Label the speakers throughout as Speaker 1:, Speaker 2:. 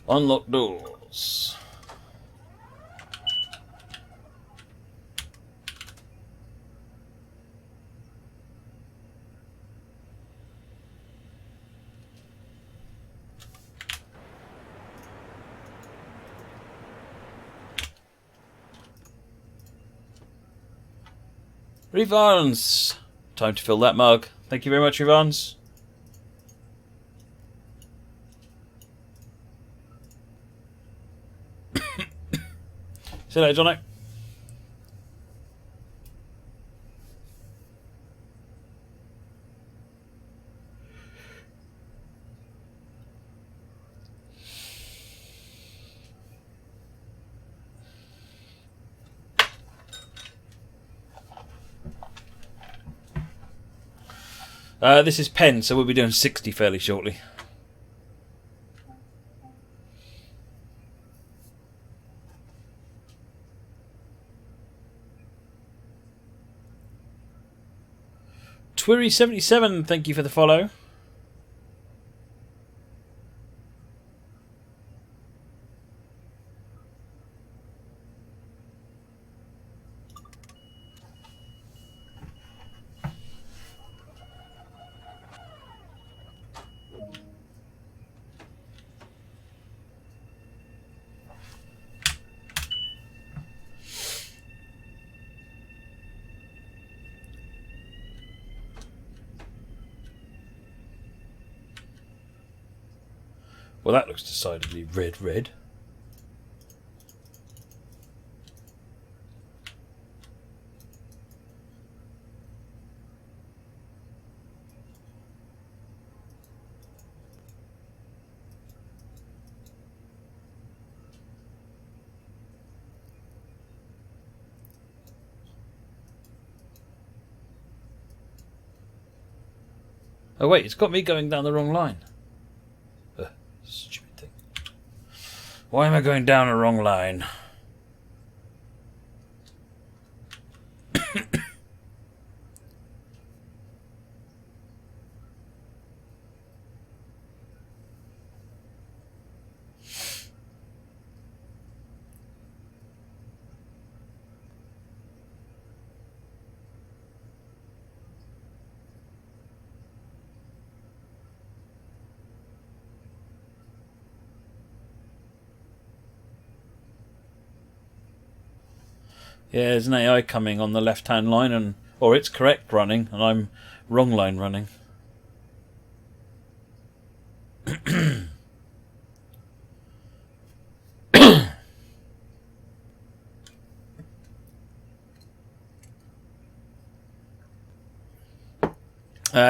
Speaker 1: Unlock doors. Revans! Time to fill that mug. Thank you very much, Revans. See you later, Johnny. This is Pen, so we'll be doing 60 fairly shortly. Twirry77, thank you for the follow. Well, that looks decidedly red. Oh wait, it's got me going down the wrong line. Stupid thing. Why am I going down a wrong line? Yeah, there's an AI coming on the left-hand line, or it's correct running, and I'm wrong line running.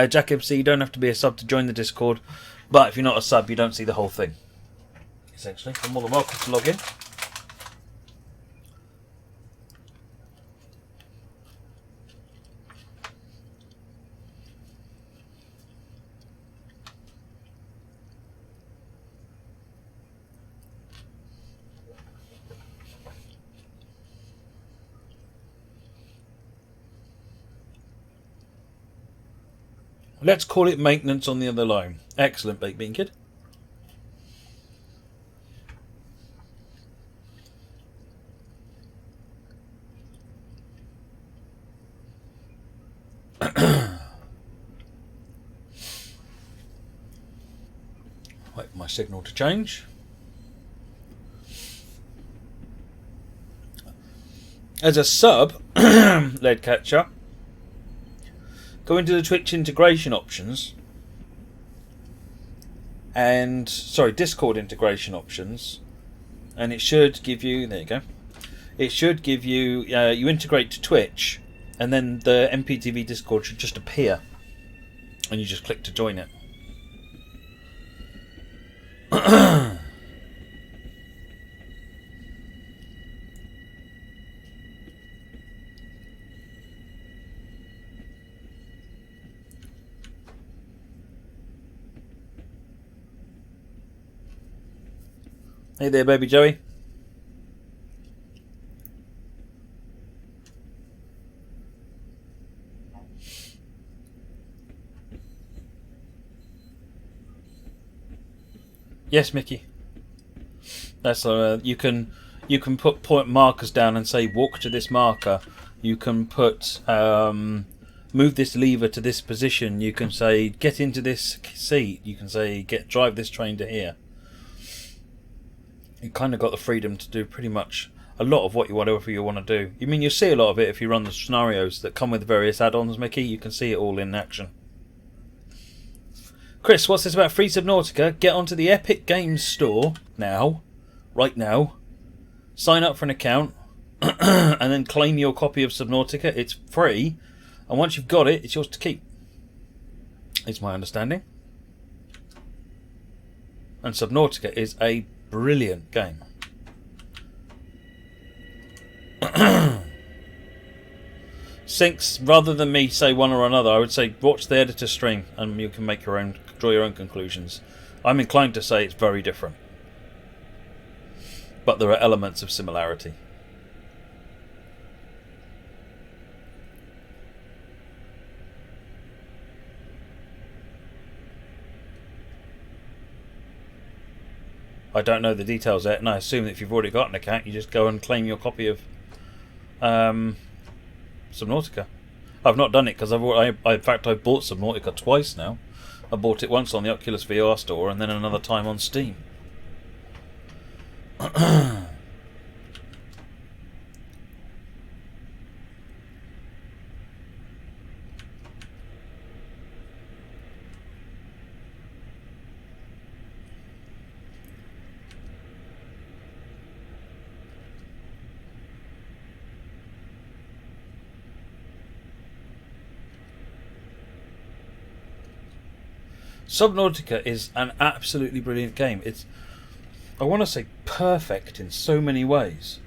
Speaker 1: Jack MC, you don't have to be a sub to join the Discord, but if you're not a sub, you don't see the whole thing. Essentially, you're more than welcome to log in. Let's call it maintenance on the other line. Excellent, Baked Bean Kid. Wait for my signal to change. As a sub, lead catcher, go into the Twitch integration options and Discord integration options, and it should give you, there you go, it should give you, you integrate to Twitch, and then the MPTV Discord should just appear, and you just click to join it. Hey there, baby Joey. Yes, Mickey. That's you can put point markers down and say walk to this marker. You can put move this lever to this position. You can say get into this seat. You can say drive this train to here. You kind of got the freedom to do pretty much a lot of whatever you want to do. You mean you'll see a lot of it if you run the scenarios that come with various add-ons, Mickey. You can see it all in action. Chris, what's this about free Subnautica? Get onto the Epic Games store now, right now. Sign up for an account and then claim your copy of Subnautica. It's free, and once you've got it, it's yours to keep. It's my understanding. And Subnautica is a brilliant game. Sinks, rather than me say one or another, I would say watch the editor stream and you can make draw your own conclusions. I'm inclined to say it's very different, but there are elements of similarity. I don't know the details yet, and I assume that if you've already got an account, you just go and claim your copy of Subnautica. I've not done it because in fact I've bought Subnautica twice now. I bought it once on the Oculus VR store and then another time on Steam. Subnautica is an absolutely brilliant game. It's, I want to say, perfect in so many ways.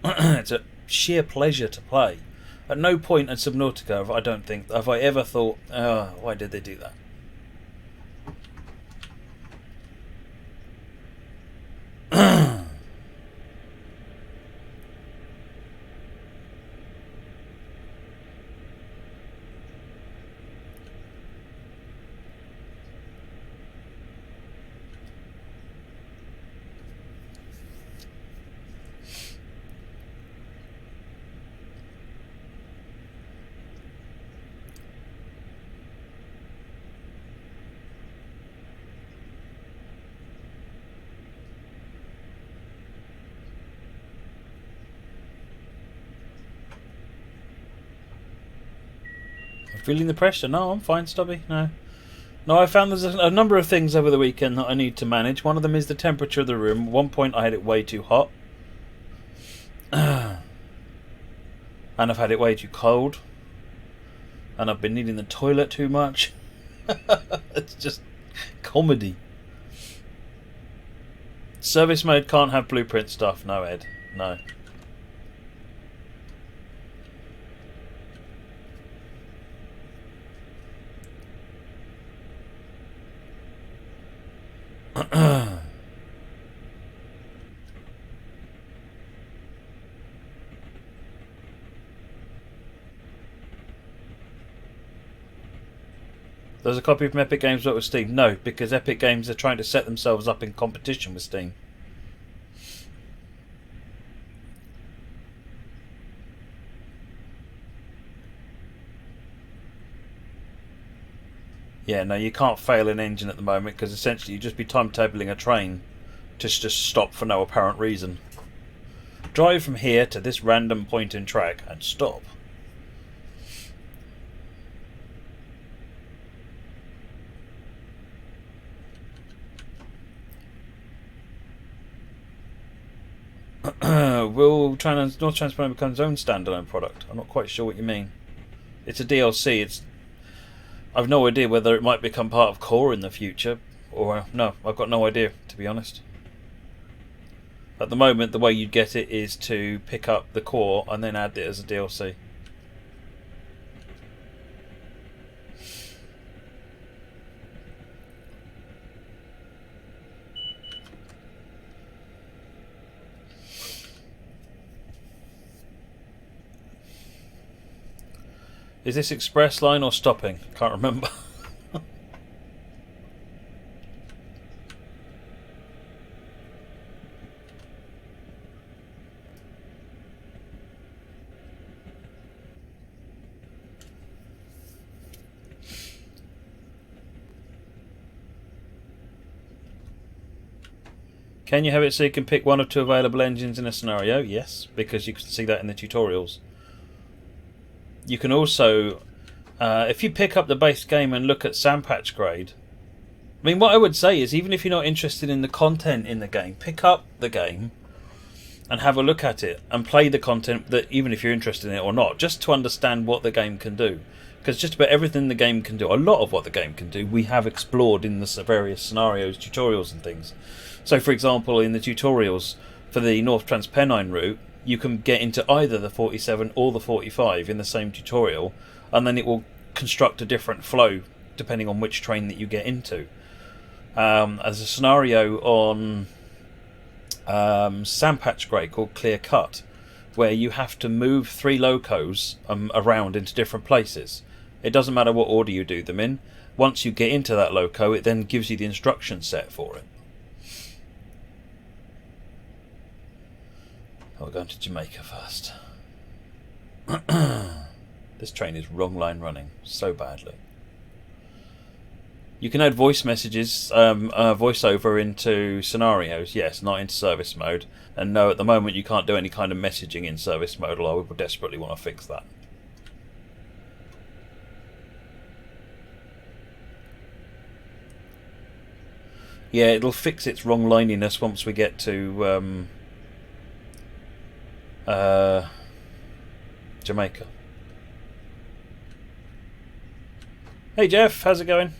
Speaker 1: It's a sheer pleasure to play. At no point in Subnautica I don't think have I ever thought, oh, why did they do that? Feeling the pressure? No, I'm fine, Stubby. No, I found there's a number of things over the weekend that I need to manage. One of them is the temperature of the room. At one point I had it way too hot. And I've had it way too cold. And I've been needing the toilet too much. It's just comedy. Service mode can't have blueprint stuff. No, Ed. No. There's a copy from Epic Games with Steam. No, because Epic Games are trying to set themselves up in competition with Steam. Yeah, no, you can't fail an engine at the moment because essentially you'd just be timetabling a train to just stop for no apparent reason. Drive from here to this random point in track and stop. Will North Transparent become its own standalone product? I'm not quite sure what you mean. It's a DLC. I've no idea whether it might become part of Core in the future, or no, I've got no idea, to be honest. At the moment, the way you'd get it is to pick up the Core and then add it as a DLC. Is this express line or stopping? Can't remember. Can you have it so you can pick one or two available engines in a scenario? Yes, because you can see that in the tutorials. You can also, if you pick up the base game and look at Sandpatch Grade, I mean, what I would say is, even if you're not interested in the content in the game, pick up the game and have a look at it and play the content, that even if you're interested in it or not, just to understand what the game can do. Because just about everything the game can do, a lot of what the game can do, we have explored in the various scenarios, tutorials and things. So for example, in the tutorials for the North Transpennine route, you can get into either the 47 or the 45 in the same tutorial, and then it will construct a different flow depending on which train that you get into. As a scenario on Sandpatch Grey called Clear Cut, where you have to move 3 locos around into different places. It doesn't matter what order you do them in. Once you get into that loco, it then gives you the instruction set for it. We're going to Jamaica first. This train is wrong line running so badly. You can add voice messages, voiceover into scenarios. Yes, not into service mode. And no, at the moment you can't do any kind of messaging in service mode, although we desperately want to fix that. Yeah, it'll fix its wrong lininess once we get to Jamaica. Hey Jeff, how's it going?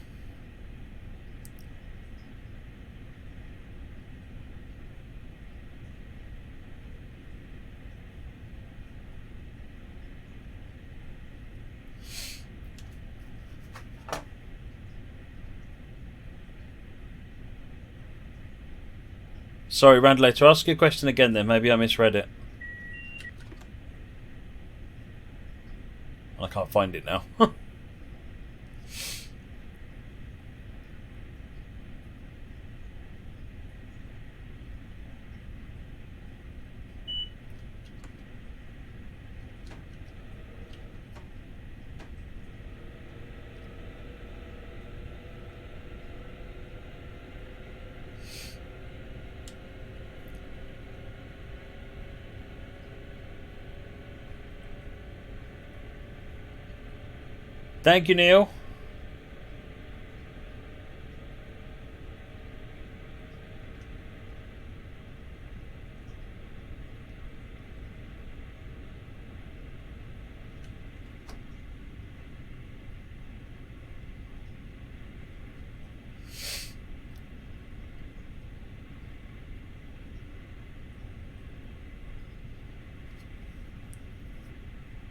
Speaker 1: Sorry, Randlator, ask your question again then. Maybe I misread it. I can't find it now. Thank you, Neil.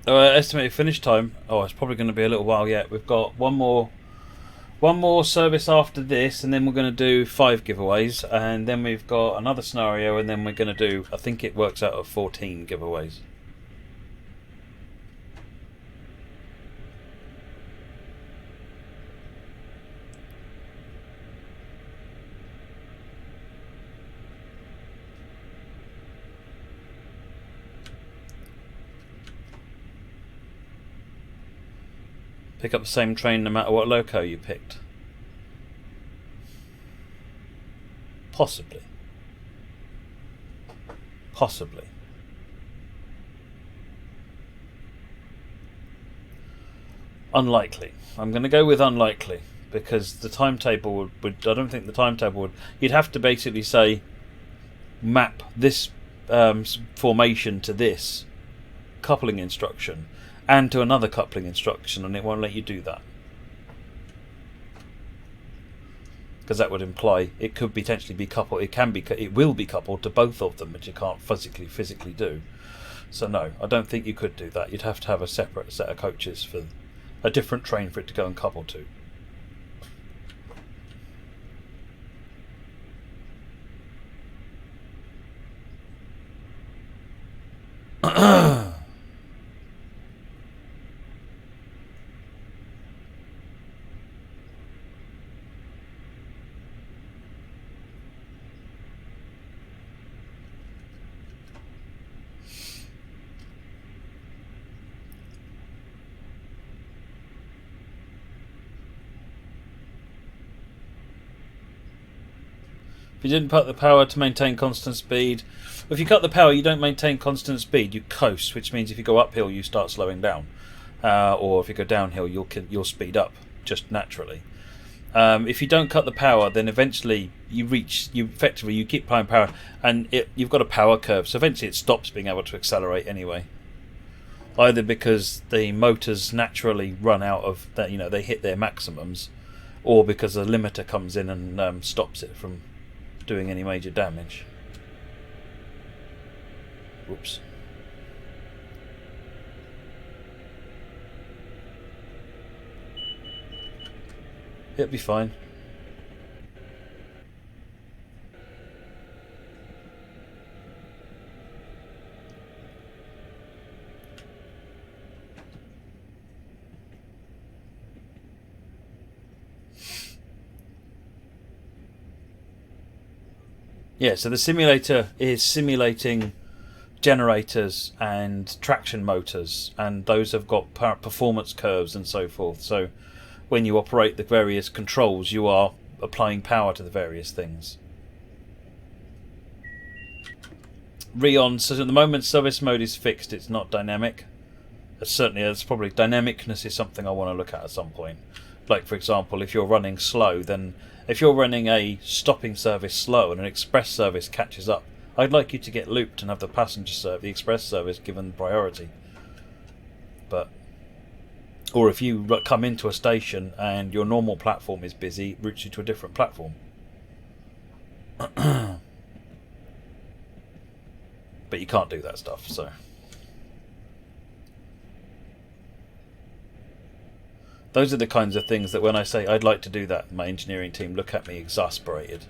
Speaker 1: Estimated finish time. Oh, it's probably going to be a little while yet. We've got one more service after this, and then we're going to do 5 giveaways, and then we've got another scenario, and then we're going to do, I think it works out of 14 giveaways. Pick up the same train no matter what loco you picked. Possibly. Possibly. Unlikely. I'm going to go with unlikely, because the timetable would I don't think the timetable would. You'd have to basically say, map this formation to this coupling instruction and to another coupling instruction, and it won't let you do that, because that would imply it could potentially be coupled. It will be coupled to both of them, which you can't physically do. So no, I don't think you could do that. You'd have to have a separate set of coaches for a different train for it to go and couple to. If you didn't cut the power to maintain constant speed, if you cut the power, you don't maintain constant speed. You coast, which means if you go uphill, you start slowing down, or if you go downhill, you'll speed up just naturally. If you don't cut the power, then eventually you keep applying power, and you've got a power curve. So eventually, it stops being able to accelerate anyway. Either because the motors naturally run out of that, they hit their maximums, or because a limiter comes in and stops it from doing any major damage. Whoops. It'll be fine. Yeah, so the simulator is simulating generators and traction motors, and those have got performance curves and so forth. So when you operate the various controls, you are applying power to the various things. Rion says at the moment service mode is fixed, it's not dynamic. Certainly, it's probably dynamicness is something I want to look at some point. Like, for example, if you're running slow, then if you're running a stopping service slow and an express service catches up, I'd like you to get looped and have the express service given priority. Or if you come into a station and your normal platform is busy, it routes you to a different platform. But you can't do that stuff, so. Those are the kinds of things that when I say I'd like to do that, my engineering team look at me exasperated.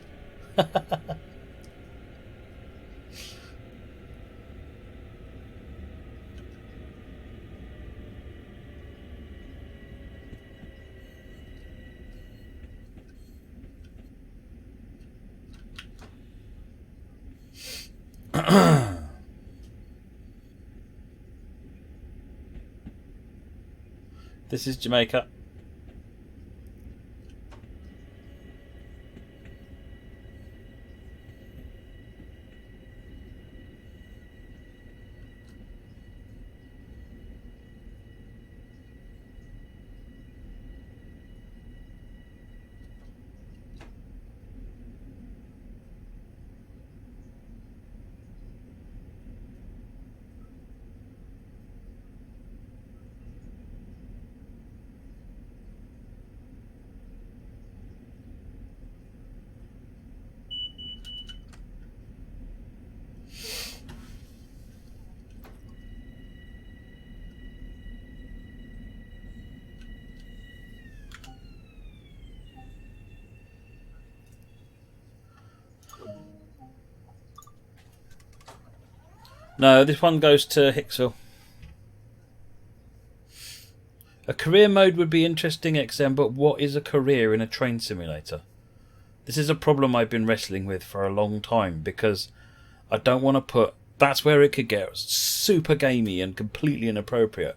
Speaker 1: This is Jamaica. No, this one goes to Hicksville. A career mode would be interesting, XM, but what is a career in a train simulator? This is a problem I've been wrestling with for a long time, because I don't want to put... That's where it could get super gamey and completely inappropriate.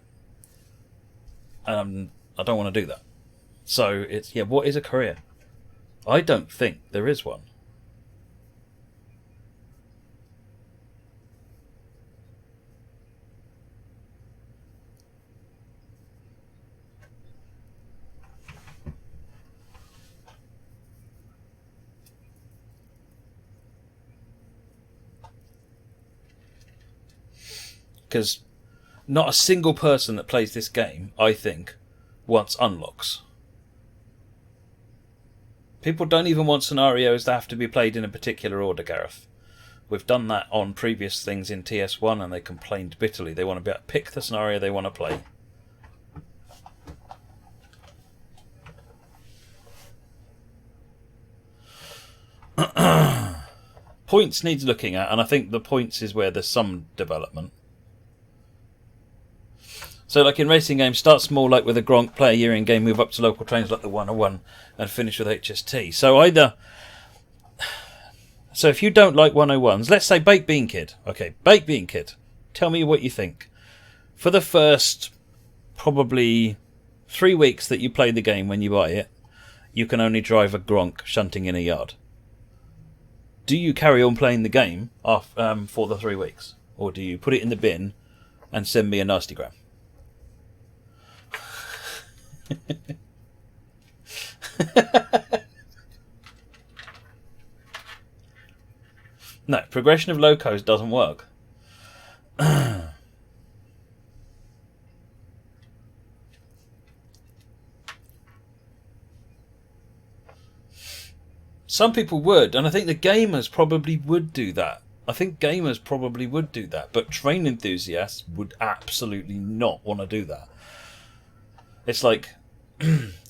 Speaker 1: I don't want to do that. So, it's... Yeah, what is a career? I don't think there is one. Because not a single person that plays this game, I think, wants unlocks. People don't even want scenarios that have to be played in a particular order, Gareth. We've done that on previous things in TS1 and they complained bitterly. They want to be able to pick the scenario they want to play. Points needs looking at, and I think the points is where there's some development. So like in racing games, start small like with a Gronk, play a year in game, move up to local trains like the 101 and finish with HST. So if you don't like 101s, let's say Baked Bean Kid. Okay, Baked Bean Kid. Tell me what you think. For the first probably 3 weeks that you play the game when you buy it, you can only drive a Gronk shunting in a yard. do you carry on playing the game for the 3 weeks? Or do you put it in the bin and send me a nastygram? No, progression of locos doesn't work. Some people would, and I think the gamers probably would do that. But train enthusiasts would absolutely not want to do that. It's like,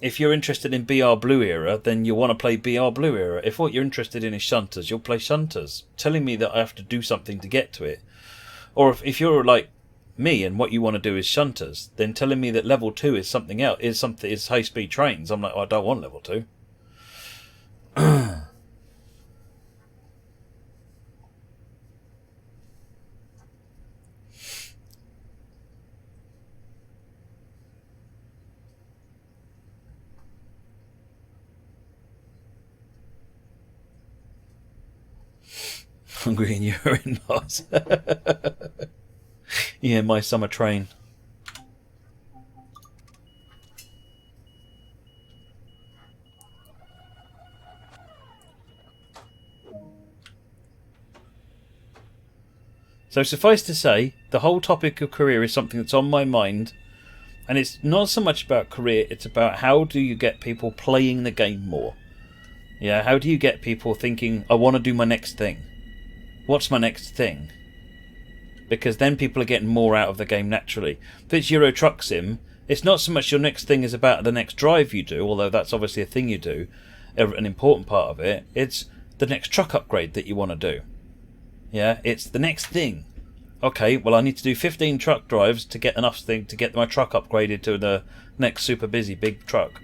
Speaker 1: if you're interested in BR Blue Era, then you want to play BR Blue Era. If what you're interested in is Shunters, you'll play Shunters. Telling me that I have to do something to get to it. Or if you're like me and what you want to do is Shunters, then telling me that level 2 is something else, is high speed trains. I'm like, I don't want level 2. Hungry and urine loss. Yeah, my summer train. So suffice to say, the whole topic of career is something that's on my mind, and it's not so much about career, it's about how do you get people playing the game more. Yeah, how do you get people thinking, I want to do my next thing? What's my next thing? Because then people are getting more out of the game naturally. If it's Euro Truck Sim, it's not so much your next thing is about the next drive you do, although that's obviously a thing you do, an important part of it. It's the next truck upgrade that you want to do. Yeah, it's the next thing. Okay, well I need to do 15 truck drives to get enough thing to get my truck upgraded to the next super busy big truck.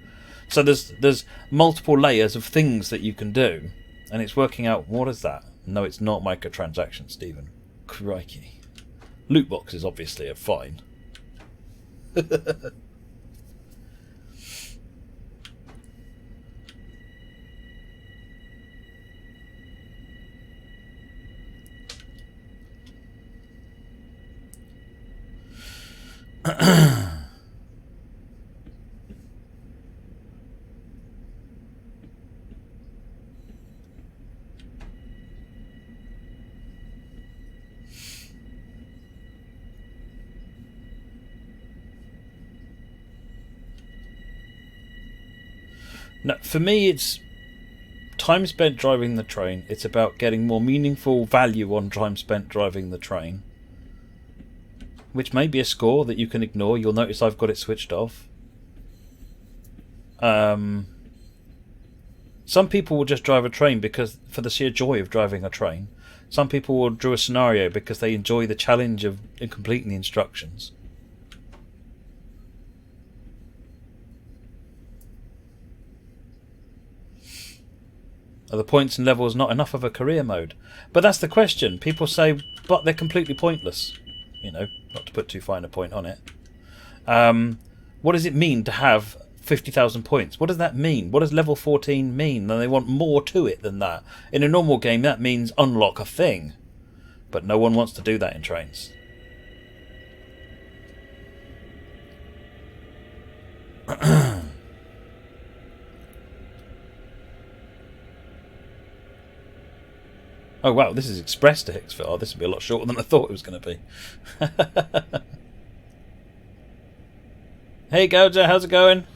Speaker 1: So there's multiple layers of things that you can do, and it's working out what is that. No, it's not microtransactions, Stephen. Crikey. Loot boxes obviously are fine. No, for me, it's time spent driving the train. It's about getting more meaningful value on time spent driving the train, which may be a score that you can ignore. You'll notice I've got it switched off. Some people will just drive a train because for the sheer joy of driving a train. Some people will do a scenario because they enjoy the challenge of completing the instructions. Are the points and levels not enough of a career mode? But that's the question. People say, but they're completely pointless. You know, not to put too fine a point on it. What does it mean to have 50,000 points? What does that mean? What does level 14 mean? And they want more to it than that. In a normal game, that means unlock a thing. But no one wants to do that in trains. Oh wow, this is express to Hicksville. Oh, this will be a lot shorter than I thought it was going to be. Hey Gouger, how's it going?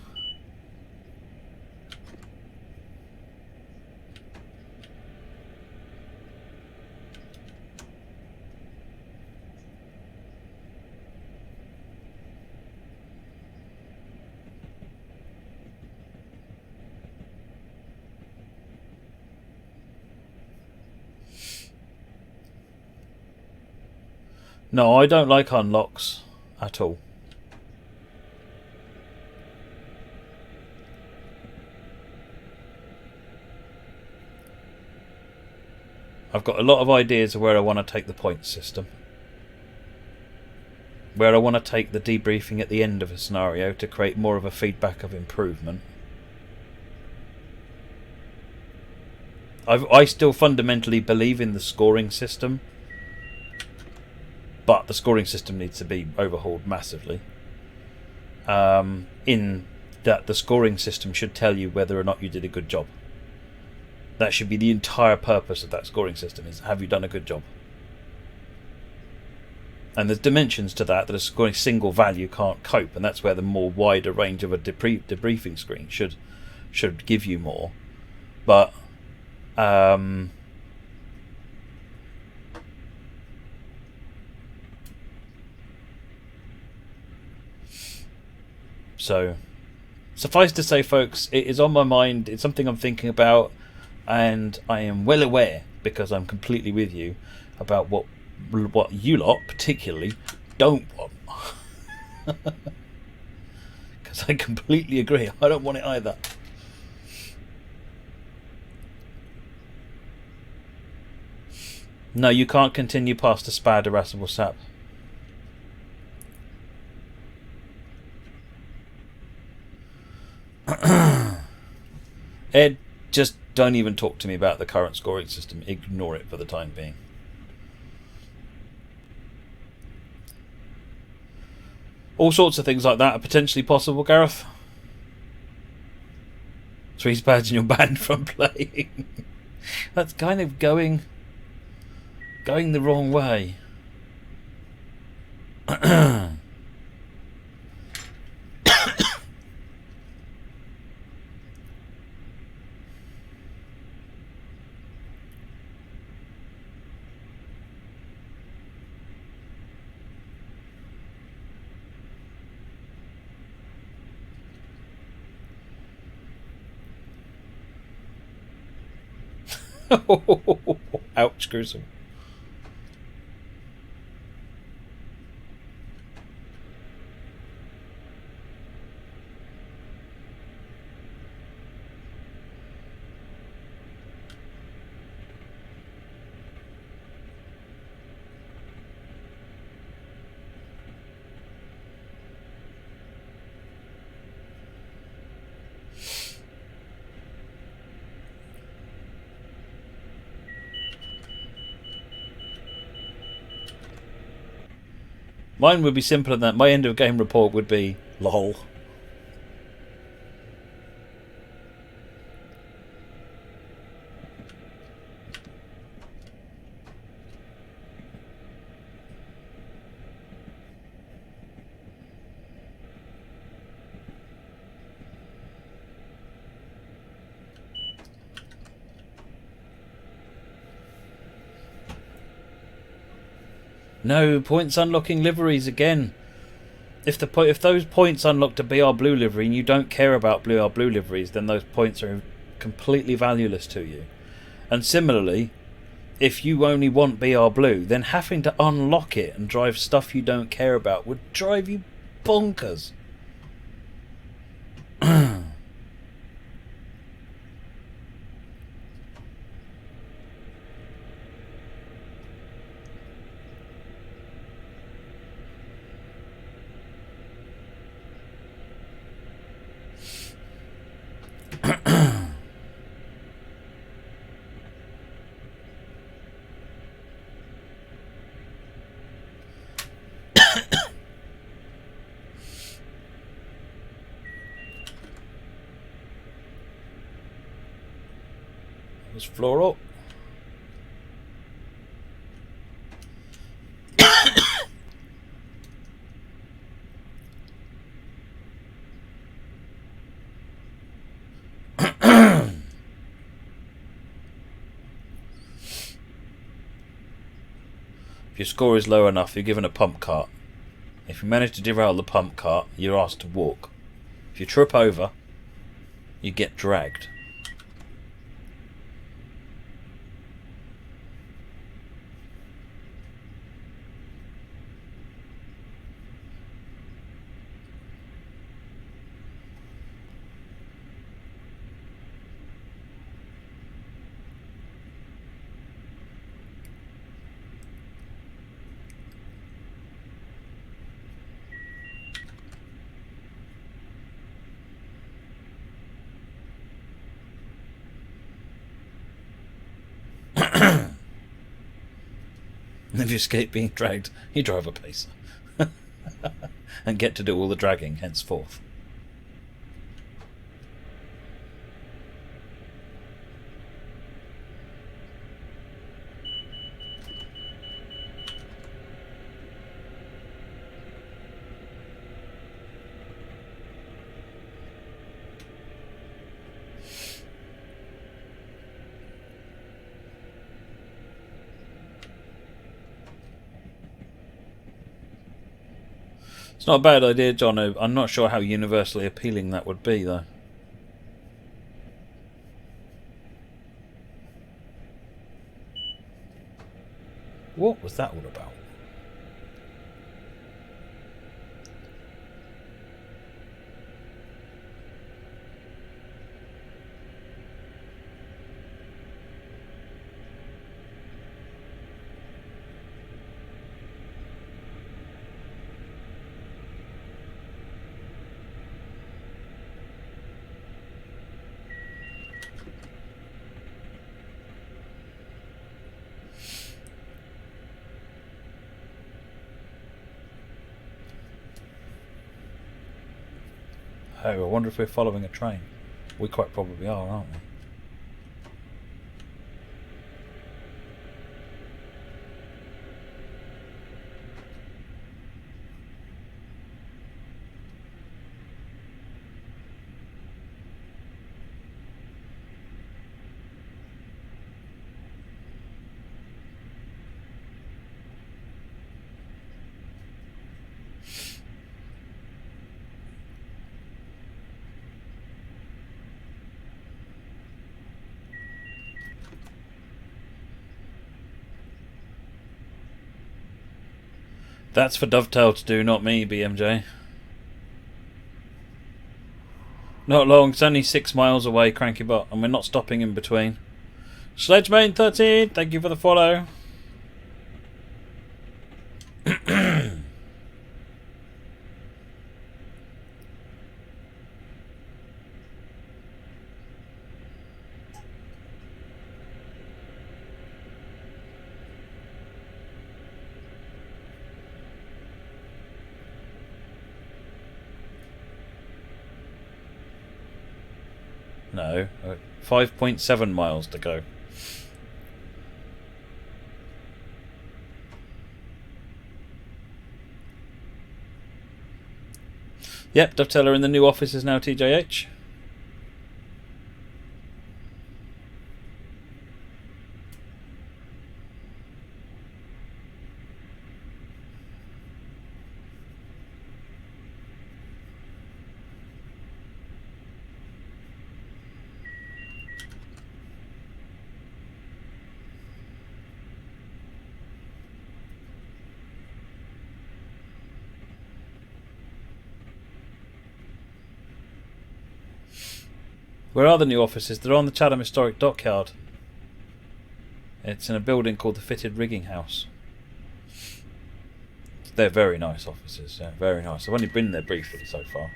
Speaker 1: No, I don't like unlocks at all. I've got a lot of ideas of where I want to take the point system. Where I want to take the debriefing at the end of a scenario to create more of a feedback of improvement. I still fundamentally believe in the scoring system, but the scoring system needs to be overhauled massively. In that the scoring system should tell you whether or not you did a good job. That should be the entire purpose of that scoring system, is have you done a good job? And there's dimensions to that a scoring single value can't cope, and that's where the more wider range of a debriefing screen should give you more. But so suffice to say, folks, it is on my mind. It's something I'm thinking about, and I am well aware, because I'm completely with you, about what you lot particularly don't want. Because I completely agree. I don't want it either. No, you can't continue past the SPAD irascible sap. Ed, just don't even talk to me about the current scoring system. Ignore it for the time being. All sorts of things like that are potentially possible, Gareth. 3 SPADs and you're banned from playing. That's kind of going the wrong way. Ouch, gruesome. Mine would be simpler than that. My end of game report would be lol. No, points unlocking liveries again. If those points unlock a BR Blue livery and you don't care about BR Blue liveries, then those points are completely valueless to you. And similarly, if you only want BR Blue, then having to unlock it and drive stuff you don't care about would drive you bonkers. Was floral. If your score is low enough, you're given a pump cart. If you manage to derail the pump cart, you're asked to walk. If you trip over, you get dragged. And if you escape being dragged, you drive a pacer. And get to do all the dragging henceforth. It's not a bad idea, John. I'm not sure how universally appealing that would be, though. What was that all about? Oh, I wonder if we're following a train. We quite probably are, aren't we? That's for Dovetail to do, not me, BMJ. Not long, it's only 6 miles away, Cranky Bot, and we're not stopping in between. Sledgemain 13, thank you for the follow. No, 5.7 miles to go. Yep, Dovetailer in the new office is now TJH. Where are the new offices? They're on the Chatham Historic Dockyard. It's in a building called the Fitted Rigging House. They're very nice offices, yeah, very nice. I've only been there briefly so far.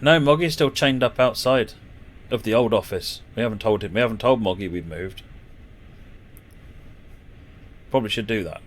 Speaker 1: No, Moggy's still chained up outside of the old office. We haven't told him. We haven't told Moggy we've moved. Probably should do that.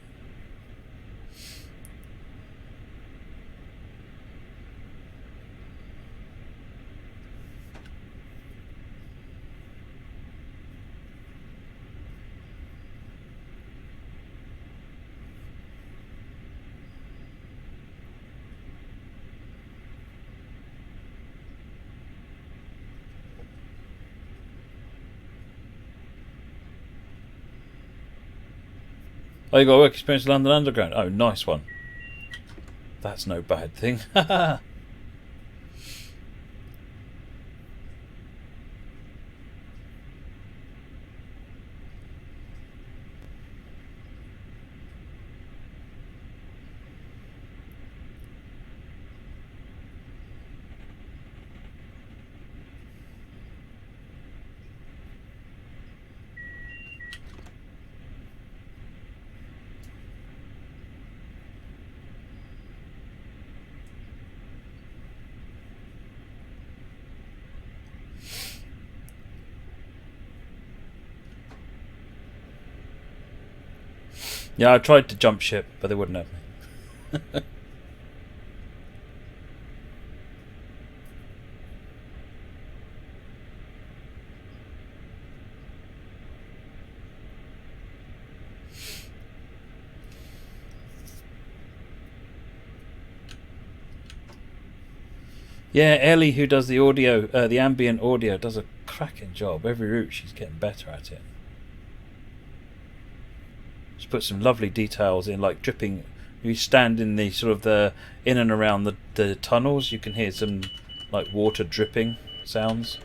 Speaker 1: Oh, you got work experience in London Underground. Oh, nice one. That's no bad thing. Yeah, I tried to jump ship, but they wouldn't have me. Yeah, Ellie, who does the audio, the ambient audio, does a cracking job. Every route she's getting better at it. She puts some lovely details in, like dripping. You stand in the sort of the in and around the tunnels, you can hear some like water dripping sounds.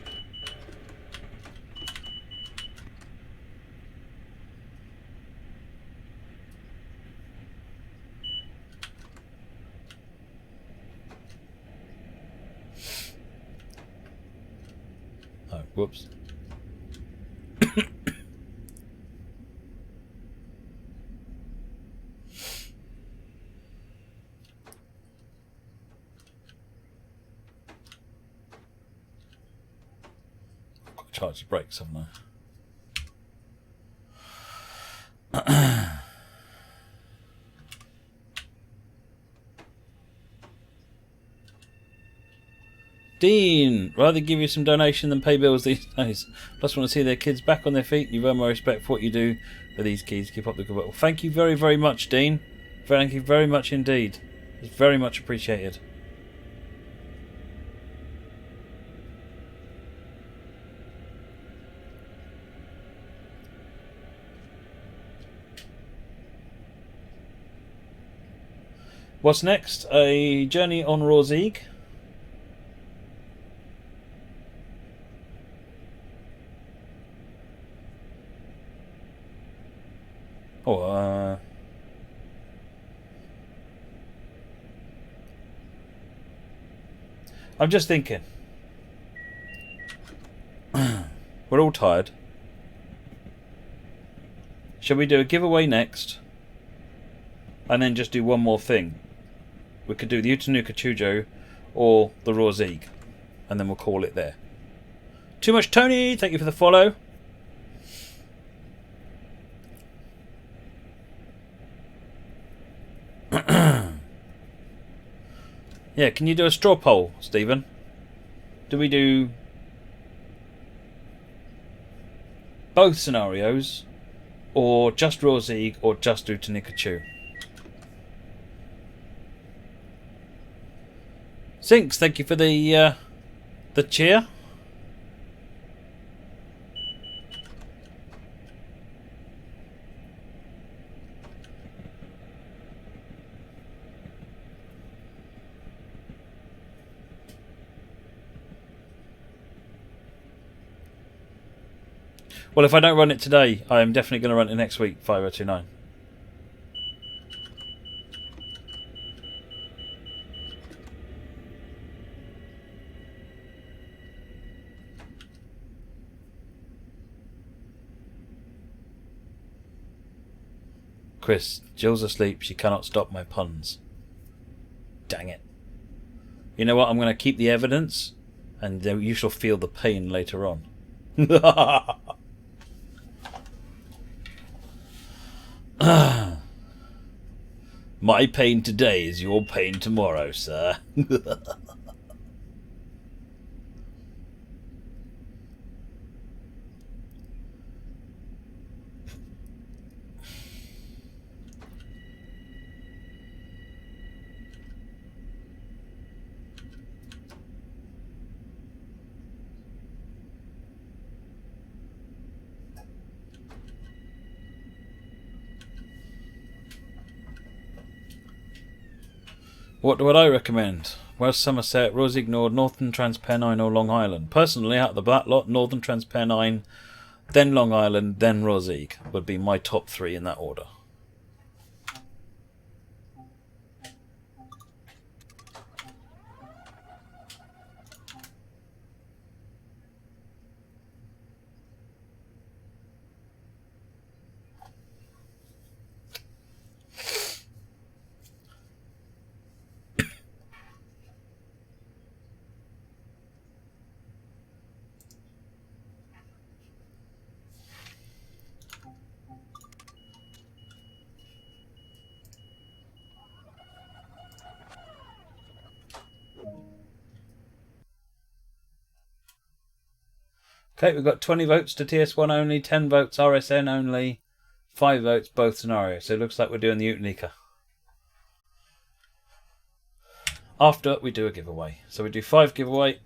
Speaker 1: Oh, whoops. I've got to charge the brakes, haven't I? Dean, rather give you some donation than pay bills these days. Plus want to see their kids back on their feet. You've earned my respect for what you do for these kids. Keep up the good work. Well, thank you very, very much, Dean. Thank you very much indeed. It's very much appreciated. What's next? A journey on Rorzeeg. Oh, I'm just thinking. We're all tired. Shall we do a giveaway next? And then just do one more thing. We could do the Utanuka Chujo or the Rorzeeg. And then we'll call it there. Too much Tony, thank you for the follow. Yeah, can you do a straw poll, Stephen? Do we do both scenarios, or just Rorzeeg, or just Utanuka Chu? Sinks, thank you for the cheer. Well, if I don't run it today, I am definitely going to run it next week, 5029. Chris, Jill's asleep. She cannot stop my puns. Dang it. You know what? I'm going to keep the evidence, and you shall feel the pain later on. My pain today is your pain tomorrow, sir. What would I recommend? West Somerset, Rorzeeg Nord, Northern Transpennine or Long Island? Personally, out of the black lot, Northern Transpennine, then Long Island, then Rorzeeg would be my top 3 in that order. Okay, we've got 20 votes to TS1 only, 10 votes RSN only, 5 votes both scenarios. So it looks like we're doing the Utinica. After we do a giveaway. So we do 5 giveaway.